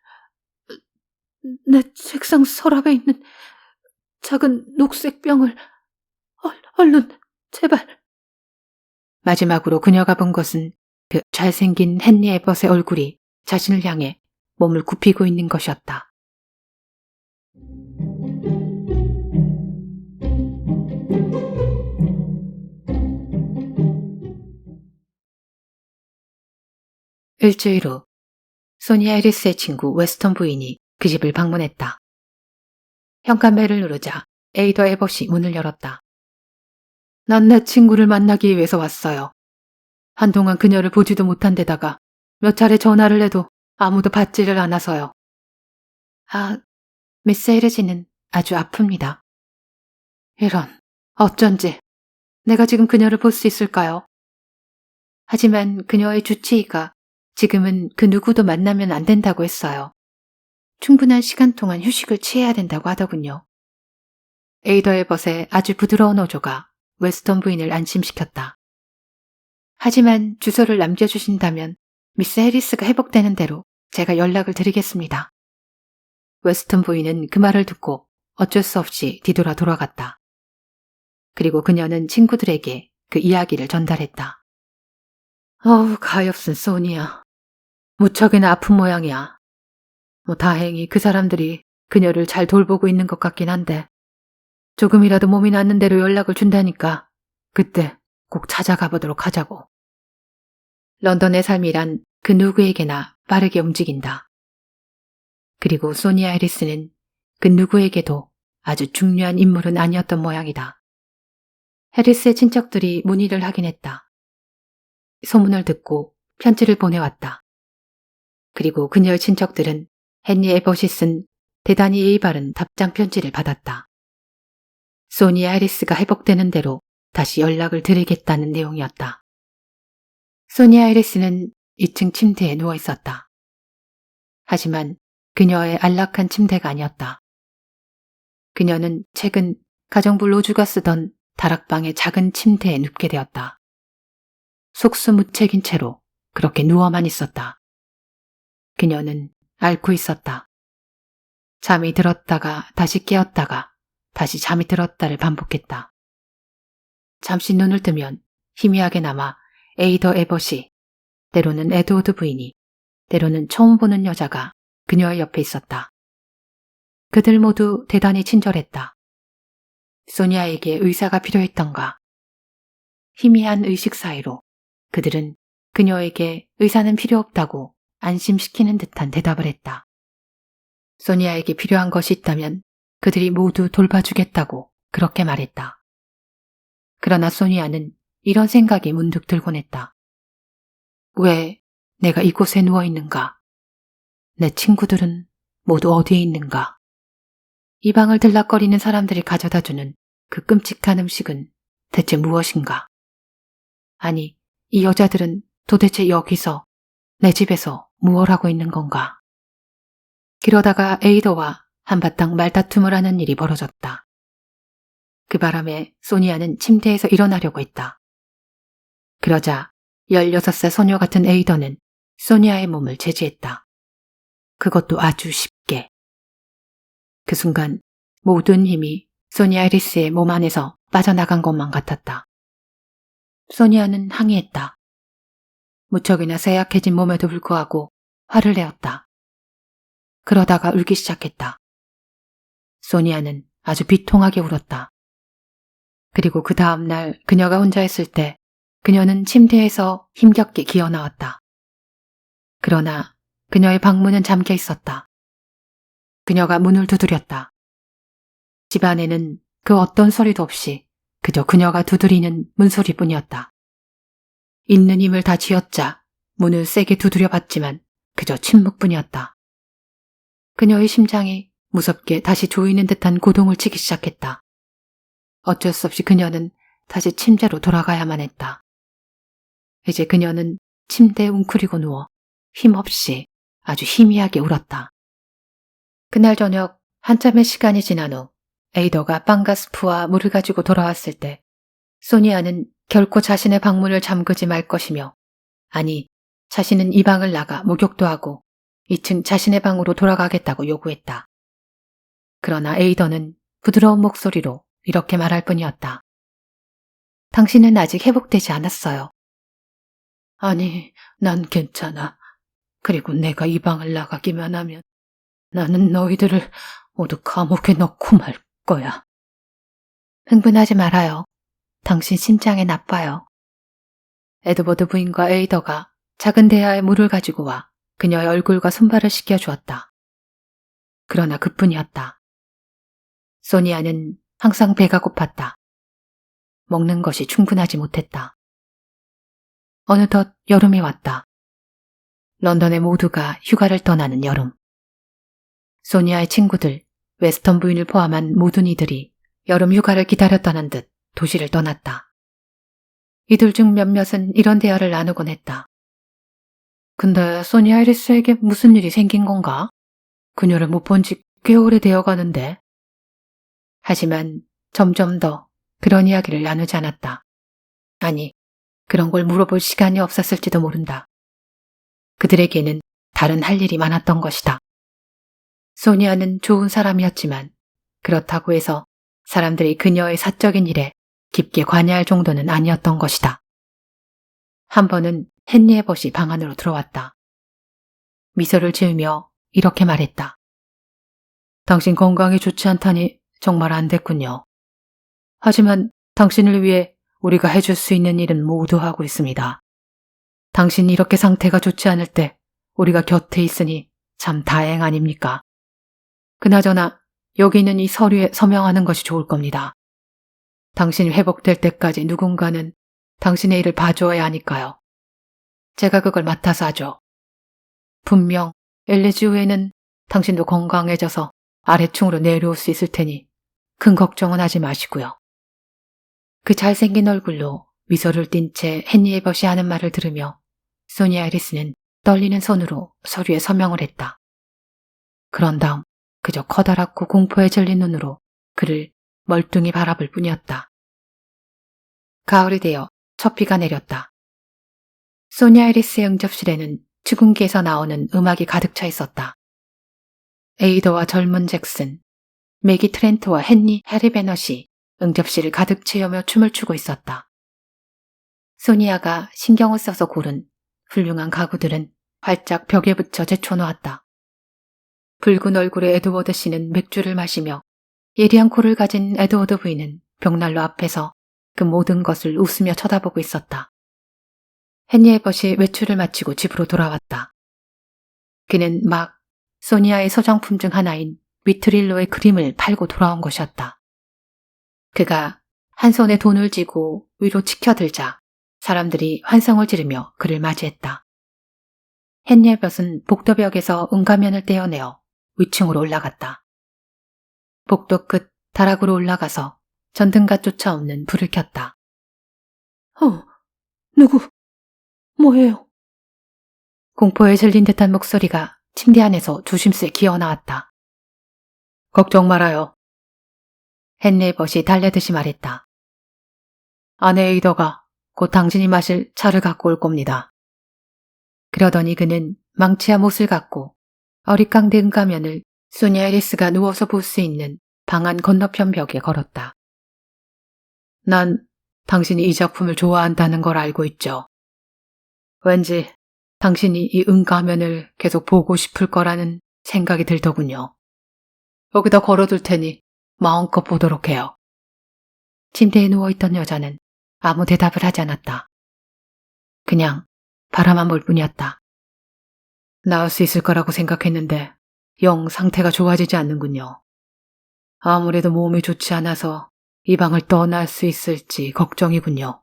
내 책상 서랍에 있는 작은 녹색 병을 얼른, 제발. 마지막으로 그녀가 본 것은 그 잘생긴 헨리 에벗의 얼굴이 자신을 향해 몸을 굽히고 있는 것이었다. 일주일 후 소니 해리스의 친구 웨스턴 부인이 그 집을 방문했다. 현관벨을 누르자 에이더 에벗이 문을 열었다. 난 내 친구를 만나기 위해서 왔어요. 한동안 그녀를 보지도 못한 데다가 몇 차례 전화를 해도 아무도 받지를 않아서요. 미스 헤르지는 아주 아픕니다. 이런, 어쩐지. 내가 지금 그녀를 볼 수 있을까요? 하지만 그녀의 주치의가 지금은 그 누구도 만나면 안 된다고 했어요. 충분한 시간 동안 휴식을 취해야 된다고 하더군요. 에이더 에벗의 아주 부드러운 어조가 웨스턴 부인을 안심시켰다. 하지만 주소를 남겨주신다면 미스 해리스가 회복되는 대로 제가 연락을 드리겠습니다. 웨스턴 부인은 그 말을 듣고 어쩔 수 없이 뒤돌아 돌아갔다. 그리고 그녀는 친구들에게 그 이야기를 전달했다. 가엾은 소니야. 무척이나 아픈 모양이야. 다행히 그 사람들이 그녀를 잘 돌보고 있는 것 같긴 한데 조금이라도 몸이 낫는 대로 연락을 준다니까 그때 꼭 찾아가 보도록 하자고. 런던의 삶이란 그 누구에게나 빠르게 움직인다. 그리고 소니아 해리스는 그 누구에게도 아주 중요한 인물은 아니었던 모양이다. 해리스의 친척들이 문의를 하긴 했다. 소문을 듣고 편지를 보내왔다. 그리고 그녀의 친척들은 헨리 에벗이 쓴 대단히 예의 바른 답장 편지를 받았다. 소니아 해리스가 회복되는 대로 다시 연락을 드리겠다는 내용이었다. 소니아 해리스는 2층 침대에 누워 있었다. 하지만 그녀의 안락한 침대가 아니었다. 그녀는 최근 가정부 로주가 쓰던 다락방의 작은 침대에 눕게 되었다. 속수무책인 채로 그렇게 누워만 있었다. 그녀는 앓고 있었다. 잠이 들었다가 다시 깨었다가 다시 잠이 들었다를 반복했다. 잠시 눈을 뜨면 희미하게나마 에이더 에벗이, 때로는 에드워드 부인이, 때로는 처음 보는 여자가 그녀의 옆에 있었다. 그들 모두 대단히 친절했다. 소니아에게 의사가 필요했던가. 희미한 의식 사이로 그들은 그녀에게 의사는 필요 없다고 안심시키는 듯한 대답을 했다. 소니아에게 필요한 것이 있다면 그들이 모두 돌봐주겠다고 그렇게 말했다. 그러나 소니아는 이런 생각이 문득 들곤 했다. 왜 내가 이곳에 누워있는가? 내 친구들은 모두 어디에 있는가? 이 방을 들락거리는 사람들이 가져다주는 그 끔찍한 음식은 대체 무엇인가? 아니, 이 여자들은 도대체 여기서, 내 집에서 무엇 하고 있는 건가? 그러다가 에이더와 한바탕 말다툼을 하는 일이 벌어졌다. 그 바람에 소니아는 침대에서 일어나려고 했다. 그러자 16살 소녀 같은 에이더는 소니아의 몸을 제지했다. 그것도 아주 쉽게. 그 순간 모든 힘이 소니아 해리스의 몸 안에서 빠져나간 것만 같았다. 소니아는 항의했다. 무척이나 쇠약해진 몸에도 불구하고 화를 내었다. 그러다가 울기 시작했다. 소니아는 아주 비통하게 울었다. 그리고 그 다음 날 그녀가 혼자 있을 때 그녀는 침대에서 힘겹게 기어나왔다. 그러나 그녀의 방문은 잠겨 있었다. 그녀가 문을 두드렸다. 집 안에는 그 어떤 소리도 없이 그저 그녀가 두드리는 문소리뿐이었다. 있는 힘을 다 쥐어짜 문을 세게 두드려 봤지만 그저 침묵뿐이었다. 그녀의 심장이 무섭게 다시 조이는 듯한 고동을 치기 시작했다. 어쩔 수 없이 그녀는 다시 침대로 돌아가야만 했다. 이제 그녀는 침대에 웅크리고 누워 힘없이 아주 희미하게 울었다. 그날 저녁 한참의 시간이 지난 후 에이더가 빵과 스프와 물을 가지고 돌아왔을 때 소니아는 결코 자신의 방문을 잠그지 말 것이며, 아니, 자신은 이 방을 나가 목욕도 하고 2층 자신의 방으로 돌아가겠다고 요구했다. 그러나 에이더는 부드러운 목소리로 이렇게 말할 뿐이었다. 당신은 아직 회복되지 않았어요. 아니, 난 괜찮아. 그리고 내가 이 방을 나가기만 하면 나는 너희들을 모두 감옥에 넣고 말 거야. 흥분하지 말아요. 당신 심장에 나빠요. 에드워드 부인과 에이더가 작은 대야에 물을 가지고 와 그녀의 얼굴과 손발을 씻겨주었다. 그러나 그뿐이었다. 소니아는 항상 배가 고팠다. 먹는 것이 충분하지 못했다. 어느덧 여름이 왔다. 런던의 모두가 휴가를 떠나는 여름. 소니아의 친구들, 웨스턴 부인을 포함한 모든 이들이 여름 휴가를 기다렸다는 듯 도시를 떠났다. 이들 중 몇몇은 이런 대화를 나누곤 했다. 근데 소니아 해리스에게 무슨 일이 생긴 건가? 그녀를 못 본 지 꽤 오래되어 가는데. 하지만 점점 더 그런 이야기를 나누지 않았다. 아니, 그런 걸 물어볼 시간이 없었을지도 모른다. 그들에게는 다른 할 일이 많았던 것이다. 소니아는 좋은 사람이었지만 그렇다고 해서 사람들이 그녀의 사적인 일에 깊게 관여할 정도는 아니었던 것이다. 한 번은 헨리 에벗이 방 안으로 들어왔다. 미소를 지으며 이렇게 말했다. 당신 건강이 좋지 않다니 정말 안 됐군요. 하지만 당신을 위해 우리가 해줄 수 있는 일은 모두 하고 있습니다. 당신이 이렇게 상태가 좋지 않을 때 우리가 곁에 있으니 참 다행 아닙니까? 그나저나 여기 있는 이 서류에 서명하는 것이 좋을 겁니다. 당신이 회복될 때까지 누군가는 당신의 일을 봐줘야 하니까요. 제가 그걸 맡아서 하죠. 분명 1~2주 후에는 당신도 건강해져서 아래층으로 내려올 수 있을 테니 큰 걱정은 하지 마시고요. 그 잘생긴 얼굴로 미소를 띤 채 헨리 에벗이 하는 말을 들으며 소니아 해리스는 떨리는 손으로 서류에 서명을 했다. 그런 다음 그저 커다랗고 공포에 질린 눈으로 그를 멀뚱히 바라볼 뿐이었다. 가을이 되어 첫 비가 내렸다. 소니 아이리스의 응접실에는 축구기에서 나오는 음악이 가득 차 있었다. 에이더와 젊은 잭슨, 매기 트렌트와 헨리 해리 베넛이 응접실을 가득 채우며 춤을 추고 있었다. 소니아가 신경을 써서 고른 훌륭한 가구들은 활짝 벽에 붙여 제쳐놓았다. 붉은 얼굴의 에드워드 씨는 맥주를 마시며 예리한 코를 가진 에드워드 부인은 벽난로 앞에서 그 모든 것을 웃으며 쳐다보고 있었다. 헨리 에벗이 외출을 마치고 집으로 돌아왔다. 그는 막 소니아의 소장품 중 하나인 위트릴로의 그림을 팔고 돌아온 것이었다. 그가 한 손에 돈을 쥐고 위로 치켜들자 사람들이 환성을 지르며 그를 맞이했다. 헨리 에벗은 복도벽에서 응가면을 떼어내어 위층으로 올라갔다. 복도 끝 다락으로 올라가서 전등가 쫓아오는 불을 켰다. 누구? 뭐예요? 공포에 질린 듯한 목소리가 침대 안에서 조심스레 기어나왔다. 걱정 말아요. 헨리 에벗이 달래듯이 말했다. 아내 에이더가 곧 당신이 마실 차를 갖고 올 겁니다. 그러더니 그는 망치와 못을 갖고 어릿강대 응가면을 소니 아이리스가 누워서 볼 수 있는 방 안 건너편 벽에 걸었다. 난 당신이 이 작품을 좋아한다는 걸 알고 있죠. 왠지 당신이 이 응가면을 계속 보고 싶을 거라는 생각이 들더군요. 여기다 걸어둘 테니 마음껏 보도록 해요. 침대에 누워있던 여자는 아무 대답을 하지 않았다. 그냥 바라만 볼 뿐이었다. 나을 수 있을 거라고 생각했는데 영 상태가 좋아지지 않는군요. 아무래도 몸이 좋지 않아서 이 방을 떠날 수 있을지 걱정이군요.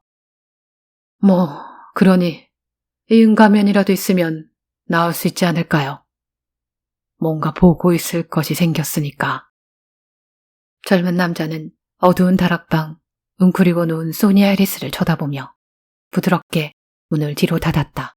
그러니 이 응가면이라도 있으면 나을 수 있지 않을까요? 뭔가 보고 있을 것이 생겼으니까. 젊은 남자는 어두운 다락방 웅크리고 누운 소니 아이리스를 쳐다보며 부드럽게 문을 뒤로 닫았다.